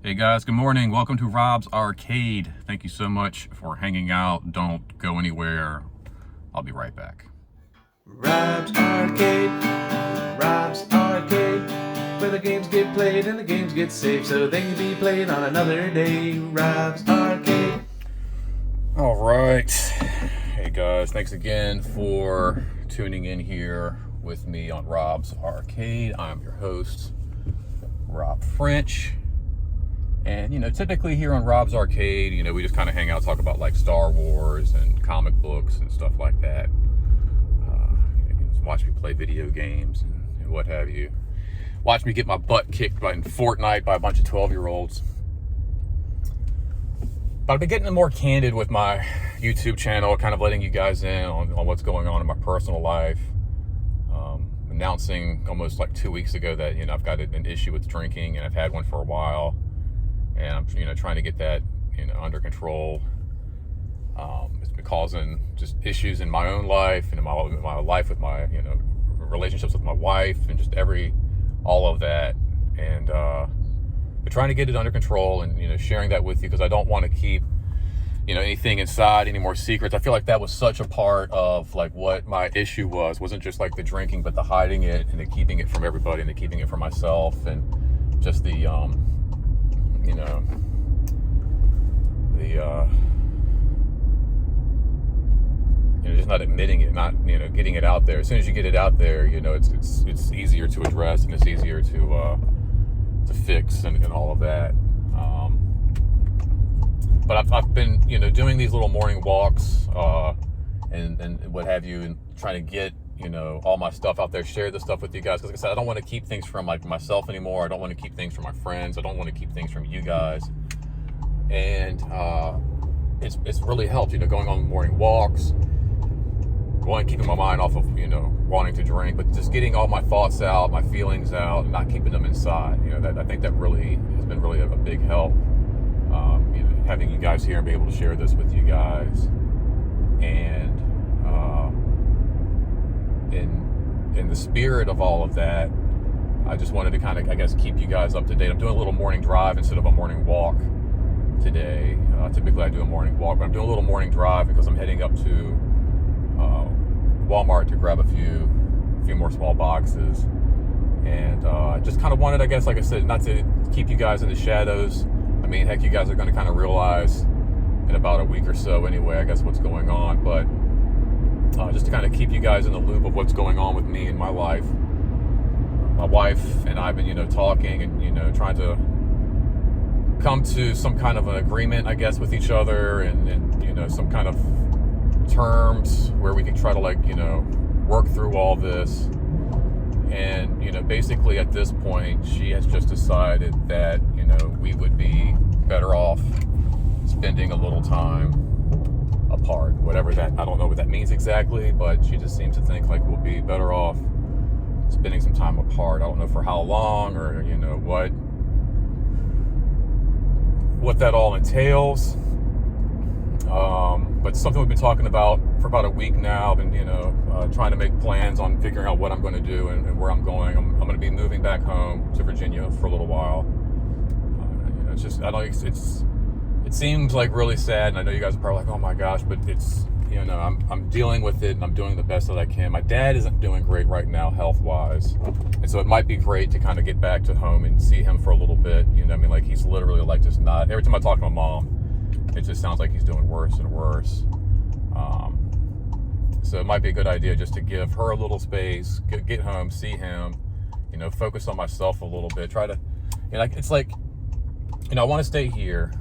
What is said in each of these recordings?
Hey guys, good morning. Welcome to Rob's Arcade. Thank you so much for hanging out. Don't go anywhere. I'll be right back. Rob's Arcade, Rob's Arcade, where the games get played and the games get saved so they can be played on another day. Rob's Arcade. All right. Hey guys, thanks again for tuning in here with me on Rob's Arcade. I'm your host, Rob French. And, typically here on Rob's Arcade, we just kind of hang out, talk about like Star Wars and comic books and stuff like that. You can just watch me play video games and what have you. Watch me get my butt kicked in Fortnite by a bunch of 12-year-olds. But I've been getting more candid with my YouTube channel, kind of letting you guys in on what's going on in my personal life. Announcing almost like 2 weeks ago that, I've got an issue with drinking, and I've had one for a while. And I'm, trying to get that, under control. It's been causing just issues in my own life and in my life with my, relationships with my wife and just all of that. And but trying to get it under control and, sharing that with you because I don't want to keep, anything inside, any more secrets. I feel like that was such a part of like what my issue wasn't just like the drinking, but the hiding it and the keeping it from everybody and the keeping it from myself and just the, just not admitting it, not, getting it out there. As soon as you get it out there, it's easier to address and it's easier to fix and all of that. But I've been, doing these little morning walks, and what have you, and trying to get, all my stuff out there, share the stuff with you guys. Because like I said, I don't want to keep things from like myself anymore. I don't want to keep things from my friends. I don't want to keep things from you guys. And it's really helped, going on morning walks, keeping my mind off of, wanting to drink, but just getting all my thoughts out, my feelings out, and not keeping them inside. I think that really has been really a big help. Having you guys here and be able to share this with you guys. And in the spirit of all of that, I just wanted to kind of, I guess, keep you guys up to date. I'm doing a little morning drive instead of a morning walk today. Typically I do a morning walk, but I'm doing a little morning drive because I'm heading up to Walmart to grab a few more small boxes. And just kind of wanted, I guess, like I said, not to keep you guys in the shadows. I mean, heck, you guys are going to kind of realize in about a week or so anyway, I guess, what's going on. But just to kind of keep you guys in the loop of what's going on with me in my life. My wife and I have been, talking and, trying to come to some kind of an agreement, I guess, with each other and some kind of terms where we can try to, like, work through all this. And, basically at this point, she has just decided that, we would be better off spending a little time apart, whatever that, I don't know what that means exactly, but she just seems to think like we'll be better off spending some time apart. I don't know for how long or, what that all entails. But something we've been talking about for about a week now. I've been, trying to make plans on figuring out what I'm going to do and where I'm going. I'm going to be moving back home to Virginia for a little while. It's just, I don't, it seems like really sad. And I know you guys are probably like, oh my gosh, but it's, I'm dealing with it and I'm doing the best that I can. My dad isn't doing great right now, health-wise. And so it might be great to kind of get back to home and see him for a little bit. Like he's literally like just not, every time I talk to my mom, it just sounds like he's doing worse and worse. So it might be a good idea just to give her a little space, get home, see him, focus on myself a little bit, try to, it's like, I want to stay here,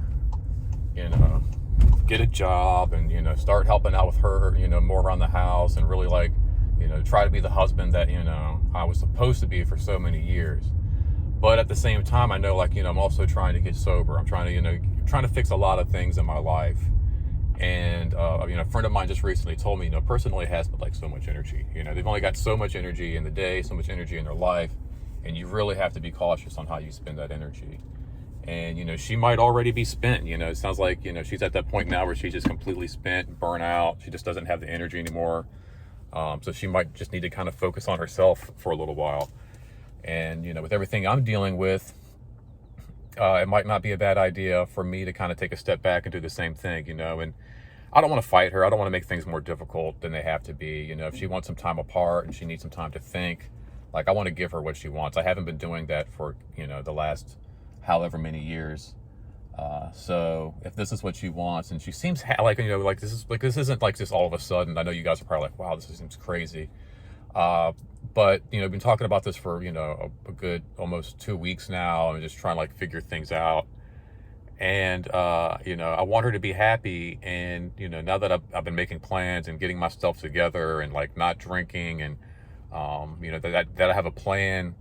get a job and, start helping out with her, more around the house and really like, try to be the husband that, I was supposed to be for so many years. But at the same time, I know like, I'm also trying to get sober. I'm trying to, fix a lot of things in my life. And, a friend of mine just recently told me, person only has but like so much energy. They've only got so much energy in the day, so much energy in their life. And you really have to be cautious on how you spend that energy. And, she might already be spent. It sounds like, she's at that point now where she's just completely spent, burnt out. She just doesn't have the energy anymore. So she might just need to kind of focus on herself for a little while. And, with everything I'm dealing with, it might not be a bad idea for me to kind of take a step back and do the same thing, you know. And I don't want to fight her. I don't want to make things more difficult than they have to be. You know, if she wants some time apart and she needs some time to think, like, I want to give her what she wants. I haven't been doing that for, you know, the last however many years. So if this is what she wants, and she seems like, you know, like this isn't like just all of a sudden. I know you guys are probably like, wow, this seems crazy. But, you know, I've been talking about this for, you know, a good almost 2 weeks now, and just trying to like figure things out. And, you know, I want her to be happy. And, you know, now that I've been making plans and getting myself together and like not drinking, and, you know, that I have a plan,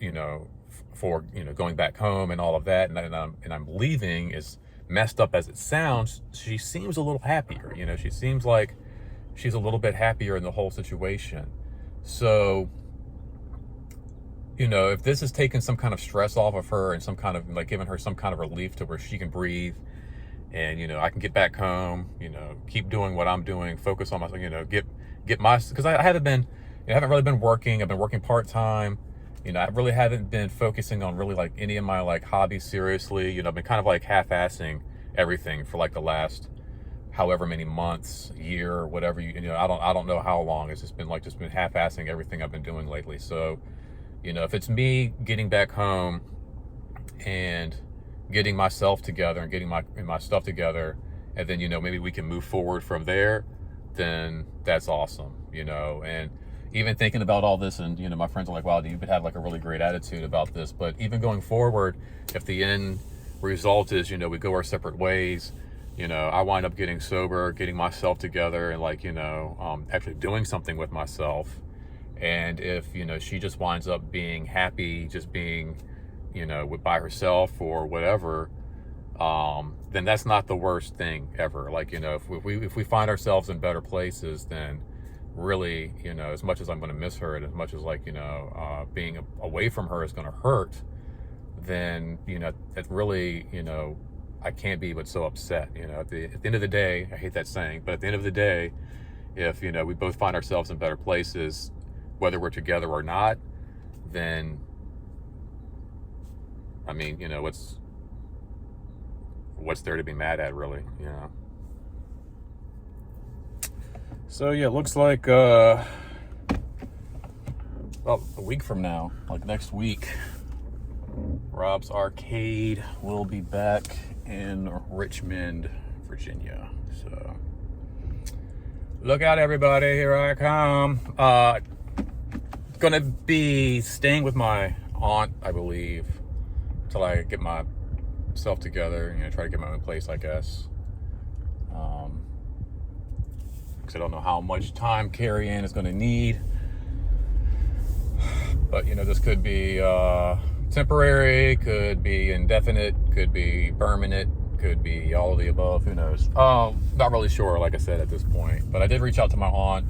you know, for, you know, going back home and all of that. And I'm leaving, as messed up as it sounds, she seems a little happier. You know, she seems like she's a little bit happier in the whole situation. So, you know, if this is taking some kind of stress off of her and some kind of like giving her some kind of relief to where she can breathe, and, you know, I can get back home, you know, keep doing what I'm doing, focus on myself, you know, get my, because I haven't really been working. I've been working part-time. You know, I really haven't been focusing on really like any of my like hobbies seriously. You know, I've been kind of like half-assing everything for like the last however many months, year, whatever, you know, I don't know how long. It's just been half-assing everything I've been doing lately. So, you know, if it's me getting back home and getting myself together and getting my stuff together, and then, you know, maybe we can move forward from there, then that's awesome, you know. And even thinking about all this, and, you know, my friends are like, wow, you would have like a really great attitude about this. But even going forward, if the end result is, you know, we go our separate ways, you know, I wind up getting sober, getting myself together, and like, you know, actually doing something with myself. And if, you know, she just winds up being happy, just being, you know, by herself or whatever, then that's not the worst thing ever. Like, you know, if we find ourselves in better places, then really, you know, as much as I'm going to miss her, and as much as like, you know, being away from her is going to hurt, then, you know, it really, you know, I can't be but so upset. You know, at the end of the day, I hate that saying, but at the end of the day, if, you know, we both find ourselves in better places, whether we're together or not, then, I mean, you know, what's there to be mad at, really, you know? So yeah, it looks like about a week from now, like next week, Rob's Arcade will be back in Richmond, Virginia. So look out, everybody, here I come. Gonna be staying with my aunt, I believe, till I get myself together, you know, try to get my own place, I guess. Because I don't know how much time Carrie Ann is going to need. But, you know, this could be temporary, could be indefinite, could be permanent, could be all of the above, who knows. Not really sure, like I said, at this point. But I did reach out to my aunt,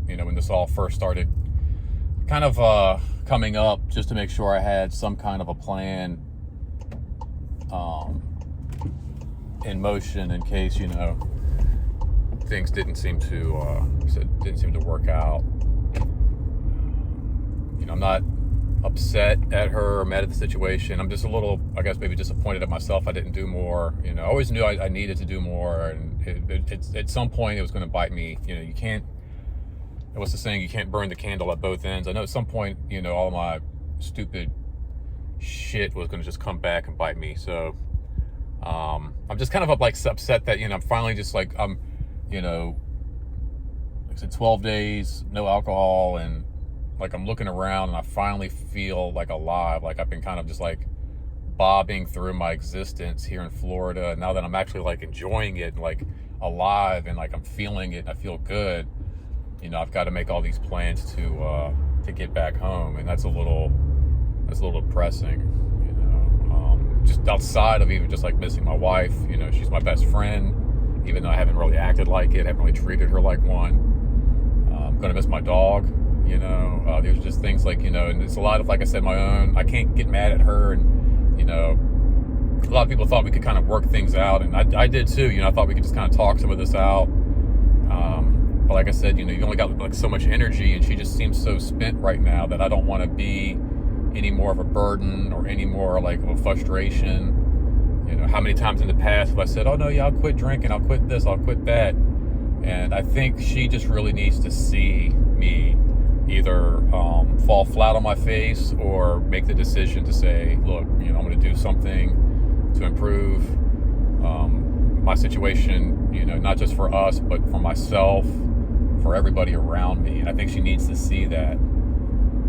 you know, when this all first started kind of coming up, just to make sure I had some kind of a plan in motion in case, you know, things didn't seem to work out. You know, I'm not upset at her or mad at the situation. I'm just a little, I guess, maybe disappointed at myself. I didn't do more. You know, I always knew I needed to do more, and it's at some point it was going to bite me. You know, you can't, what's the saying? You can't burn the candle at both ends. I know at some point, you know, all my stupid shit was going to just come back and bite me. So I'm just kind of like upset that, you know, I'm finally just like, you know, like I said, 12 days, no alcohol, and like I'm looking around and I finally feel like alive. Like I've been kind of just like bobbing through my existence here in Florida. And now that I'm actually like enjoying it and like alive and like I'm feeling it and I feel good, you know, I've got to make all these plans to get back home. And that's a little depressing, you know, just outside of even just like missing my wife. You know, she's my best friend, even though I haven't really acted like it, haven't really treated her like one. I'm going to miss my dog. You know, there's just things like, you know, and it's a lot of, like I said, my own, I can't get mad at her. And, you know, a lot of people thought we could kind of work things out. And I did too, you know, I thought we could just kind of talk some of this out. But like I said, you know, you only got like so much energy, and she just seems so spent right now that I don't want to be any more of a burden or any more like of a frustration. You know, how many times in the past have I said, oh no, yeah, I'll quit drinking, I'll quit this, I'll quit that. And I think she just really needs to see me either fall flat on my face or make the decision to say, look, you know, I'm going to do something to improve my situation, you know, not just for us, but for myself, for everybody around me. And I think she needs to see that.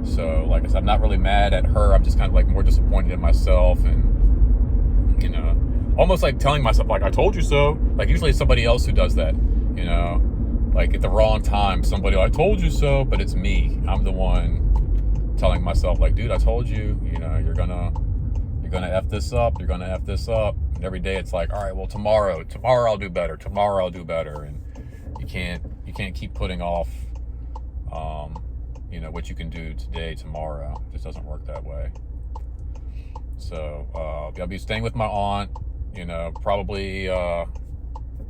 So, like I said, I'm not really mad at her. I'm just kind of like more disappointed in myself, and, you know, almost like telling myself, like, I told you so. Like, usually it's somebody else who does that, you know, like at the wrong time, somebody, I told you so, but it's me. I'm the one telling myself, like, dude, I told you, you know, you're gonna F this up, you're gonna F this up. And every day it's like, all right, well, tomorrow I'll do better, tomorrow I'll do better. And you can't keep putting off, you know, what you can do today, tomorrow. It just doesn't work that way. So, I'll be staying with my aunt, you know, probably,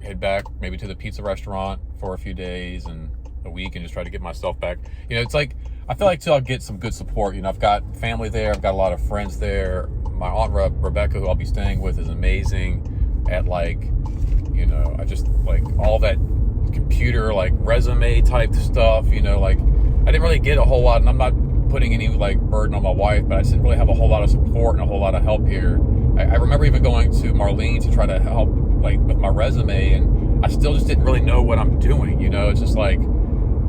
head back maybe to the pizza restaurant for a few days and a week and just try to get myself back. You know, it's like, I feel like till I get some good support, you know, I've got family there, I've got a lot of friends there. My aunt Rebecca, who I'll be staying with, is amazing at, like, you know, I just like all that computer, like resume type stuff, you know, like I didn't really get a whole lot, and I'm not putting any like burden on my wife, but I just didn't really have a whole lot of support and a whole lot of help here. I remember even going to Marlene to try to help like with my resume, and I still just didn't really know what I'm doing. You know, it's just like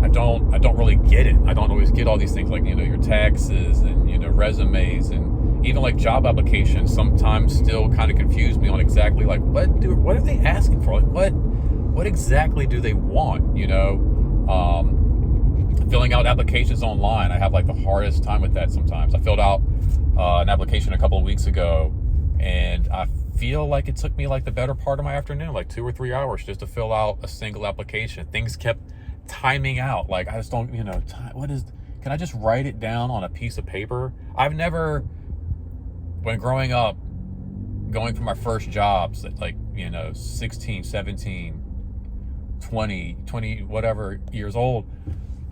I don't really get it. I don't always get all these things, like, you know, your taxes and, you know, resumes and even like job applications sometimes still kind of confuse me on exactly like what are they asking for? Like what exactly do they want? You know, filling out applications online, I have like the hardest time with that sometimes. I filled out an application a couple of weeks ago, and I feel like it took me like the better part of my afternoon, like 2 or 3 hours just to fill out a single application. Things kept timing out. Like, I just don't, you know, can I just write it down on a piece of paper? I've never, when growing up, going for my first jobs at like, you know, 16, 17, 20, whatever years old,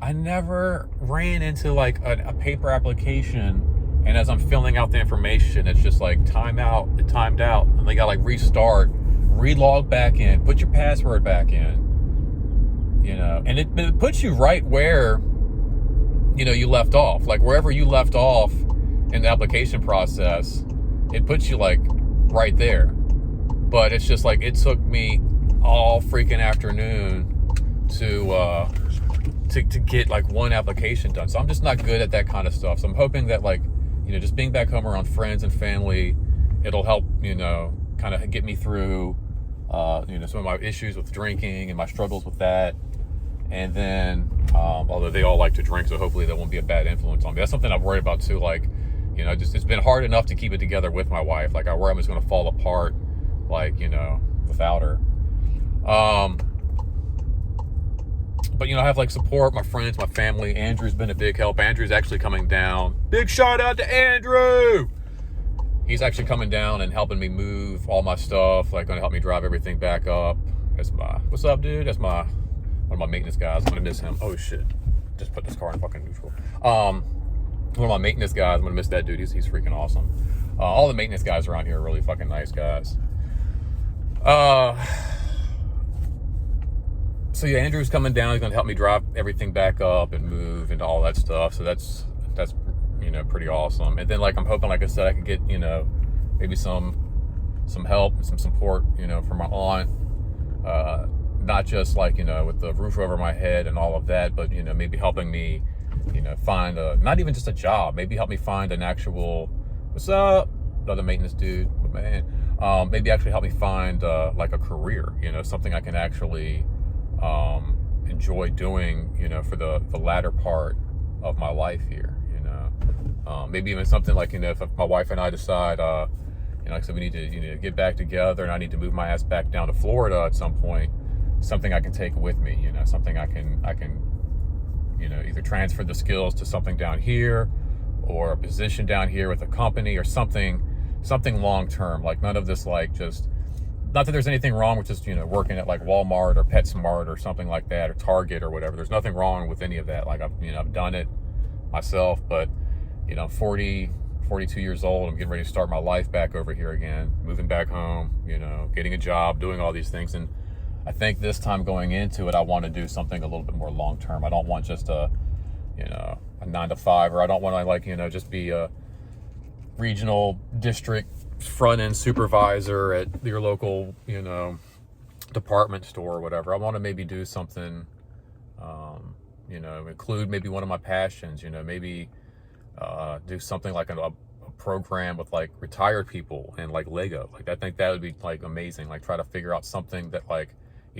I never ran into like a paper application, and as I'm filling out the information, it's just like it timed out, and they got like restart, relog back in, put your password back in, you know, and it puts you right where, you know, you left off, like wherever you left off in the application process, it puts you like right there. But it's just like, it took me all freaking afternoon to get like one application done. So I'm just not good at that kind of stuff. So I'm hoping that, like, you know, just being back home around friends and family, it'll help, you know, kind of get me through, you know, some of my issues with drinking and my struggles with that. And then, although they all like to drink, so hopefully that won't be a bad influence on me. That's something I'm worried about too. Like, you know, just, it's been hard enough to keep it together with my wife. Like, I worry I'm just going to fall apart, like, you know, without her. But, you know, I have like support, my friends, my family. Andrew's been a big help. Andrew's actually coming down. Big shout out to Andrew. He's actually coming down and helping me move all my stuff, like going to help me drive everything back up. What's up, dude? That's one of my maintenance guys. I'm going to miss him. Oh shit. Just put this car in fucking neutral. One of my maintenance guys, I'm going to miss that dude. He's freaking awesome. All the maintenance guys around here are really fucking nice guys. So yeah, Andrew's coming down. He's going to help me drive everything back up and move and all that stuff. So that's, you know, pretty awesome. And then, like, I'm hoping, like I said, I can get, you know, maybe some help and some support, you know, from my aunt. Not just like, you know, with the roof over my head and all of that, but, you know, maybe helping me, you know, find not even just a job, maybe help me find an actual, what's up, another maintenance dude, man. Maybe actually help me find like a career, you know, something I can actually enjoy doing, you know, for the latter part of my life here, you know. Maybe even something like, you know, if my wife and I decide, you know, like I said, we need to, you know, get back together, and I need to move my ass back down to Florida at some point, something I can take with me, you know, something I can, you know, either transfer the skills to something down here, or a position down here with a company, or something long-term, like none of this, like, just, not that there's anything wrong with just, you know, working at like Walmart or PetSmart or something like that, or Target or whatever. There's nothing wrong with any of that. Like, I've done it myself, but, you know, 40, 42 years old. I'm getting ready to start my life back over here again, moving back home, getting a job, doing all these things. And I think this time going into it, I want to do something a little bit more long-term. I don't want just a 9-to-5, or I don't want to just be a regional district front-end supervisor at your local, department store or whatever. I want to maybe do something, include maybe one of my passions, maybe do something like a program with like retired people and like Lego. Like, I think that would be like amazing. Like, try to figure out something that like,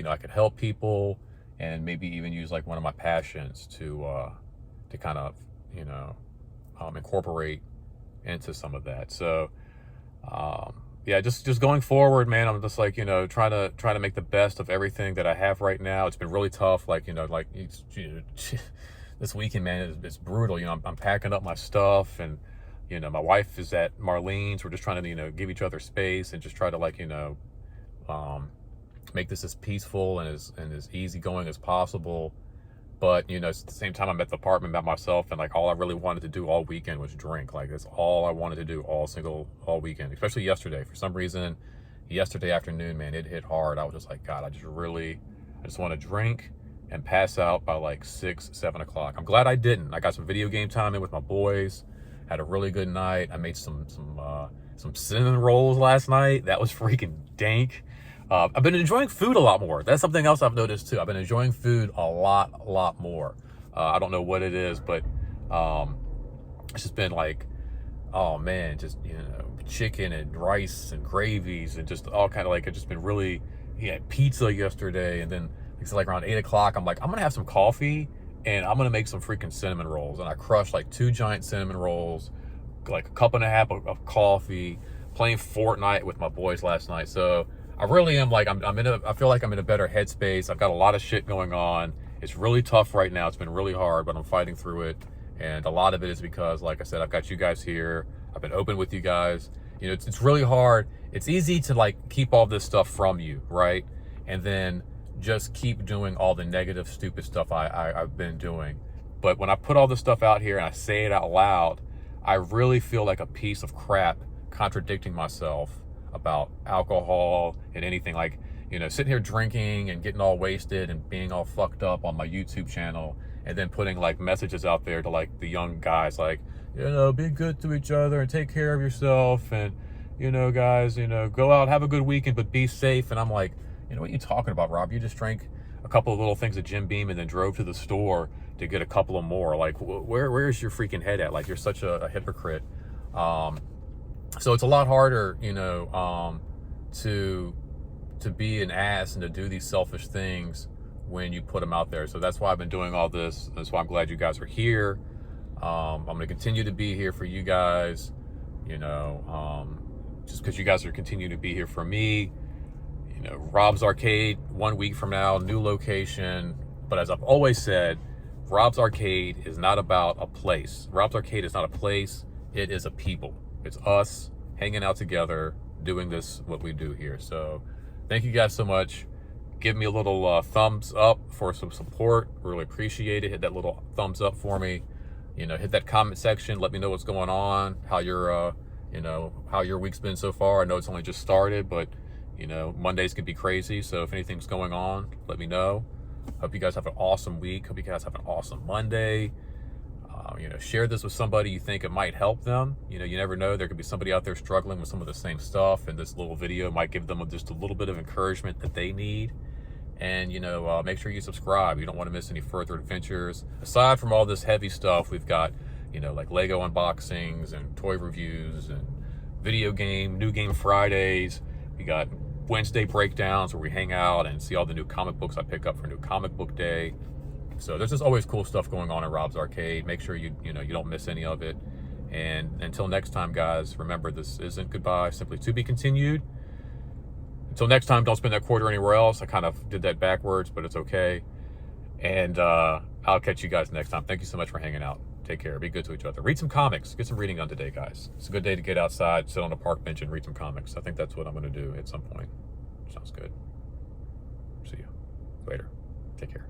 I could help people, and maybe even use like one of my passions to kind of, incorporate into some of that. So, yeah, just going forward, man, I'm just like, trying to make the best of everything that I have right now. It's been really tough. Like, this weekend, man, it's brutal. I'm packing up my stuff, and, my wife is at Marlene's. We're just trying to, give each other space and just try to like, make this as peaceful and as easygoing as possible. But, at the same time, I'm at the apartment by myself, and like all I really wanted to do all weekend was drink. Like, that's all I wanted to do all weekend, especially yesterday. For some reason, yesterday afternoon, man, it hit hard. I was just like, God, I just want to drink and pass out by like 6, 7 o'clock. I'm glad I didn't. I got some video game time in with my boys, had a really good night. I made some cinnamon rolls last night. That was freaking dank. I've been enjoying food a lot more. That's something else I've noticed too. I've been enjoying food a lot more. I don't know what it is, but it's just been like, oh man, just chicken and rice and gravies and just all kind of like, it's just been really, pizza yesterday. And then it's like around 8 o'clock, I'm like, I'm gonna have some coffee and I'm gonna make some freaking cinnamon rolls. And I crushed like 2 giant cinnamon rolls, like a cup and a half of coffee, playing Fortnite with my boys last night. So I really am like, I feel like I'm in a better headspace. I've got a lot of shit going on. It's really tough right now. It's been really hard, but I'm fighting through it. And a lot of it is because, like I said, I've got you guys here. I've been open with you guys. It's really hard. It's easy to like keep all this stuff from you, right? And then just keep doing all the negative, stupid stuff I've been doing. But when I put all this stuff out here and I say it out loud, I really feel like a piece of crap contradicting myself about alcohol and anything. Like, sitting here drinking and getting all wasted and being all fucked up on my YouTube channel, and then putting like messages out there to like the young guys, like, be good to each other and take care of yourself, and guys, go out, have a good weekend, but be safe. And I'm like, what are you talking about, Rob? You just drank a couple of little things at Jim Beam and then drove to the store to get a couple of more. Like, where's your freaking head at? Like, you're such a hypocrite. So it's a lot harder, to be an ass and to do these selfish things when you put them out there. So that's why I've been doing all this. That's why I'm glad you guys are here. I'm going to continue to be here for you guys, just because you guys are continuing to be here for me. Rob's Arcade, 1 week from now, new location. But as I've always said, Rob's Arcade is not about a place. Rob's Arcade is not a place. It is a people. It's us hanging out together, doing this, what we do here. So thank you guys so much. Give me a little thumbs up for some support. Really appreciate it. Hit that little thumbs up for me. Hit that comment section. Let me know what's going on, how your week's been so far. I know it's only just started, but Mondays can be crazy. So if anything's going on, let me know. Hope you guys have an awesome week. Hope you guys have an awesome Monday. Share this with somebody you think it might help them. You never know. There could be somebody out there struggling with some of the same stuff, and this little video might give them just a little bit of encouragement that they need. And, make sure you subscribe. You don't want to miss any further adventures. Aside from all this heavy stuff, we've got, like Lego unboxings and toy reviews and new game Fridays. We got Wednesday breakdowns where we hang out and see all the new comic books I pick up for New Comic Book Day. So there's just always cool stuff going on at Rob's Arcade. Make sure you don't miss any of it. And until next time, guys, remember, this isn't goodbye, simply to be continued. Until next time, don't spend that quarter anywhere else. I kind of did that backwards, but it's okay. And I'll catch you guys next time. Thank you so much for hanging out. Take care. Be good to each other. Read some comics. Get some reading done today, guys. It's a good day to get outside, sit on a park bench, and read some comics. I think that's what I'm going to do at some point. Sounds good. See you later. Take care.